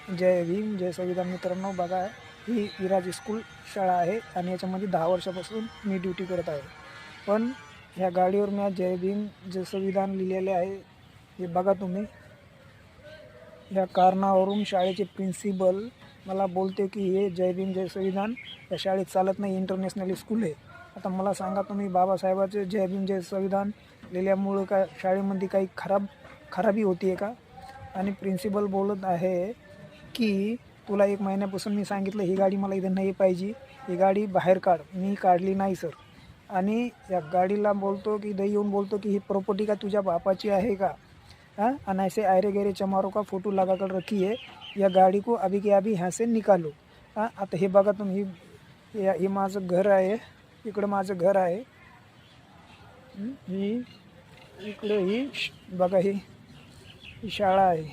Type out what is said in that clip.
जय भीम जय संविधान. मित्रांनो बघा, ही विराज स्कूल शाळा आहे आणि याच्यामध्ये 10 वर्षापासून मी ड्युटी करत आहे. पण ह्या गाडीवर मी जय भीम जय संविधान लिहिलेले आहे. हे बघा तुम्ही. ह्या कारणावरून शाळेचे प्रिन्सिपल मला बोलते की हे जय भीम जय संविधान या शाळेत चालत नाही, इंटरनॅशनल स्कूल आहे. आता मला सांगा तुम्ही, बाबासाहेबाचे जय भीम जय संविधान लिहिल्यामुळं काय शाळेमध्ये काही खराबी होती आहे का? आणि प्रिन्सिपल बोलत आहे की तुला 1 महिन्यापासून मी सांगितलं ही गाडी मला इथं नाही पाहिजे, ही गाडी बाहेर काढ. मी काढली नाही सर. आणि या गाडीला बोलतो की इथं येऊन बोलतो की ही प्रॉपर्टी का तुझ्या बापाची आहे का? हाँ, और ऐसे आयरे गैरे चमारों का फोटो लगा कर रखी है. या गाड़ी को अभी के अभी यहाँ से निकालो. हाँ, आता हे बघा तुम्ही, हे माझं घर आहे. इकडं माझं घर आहे. ही इकडं ही बघा, ही शाळा आहे.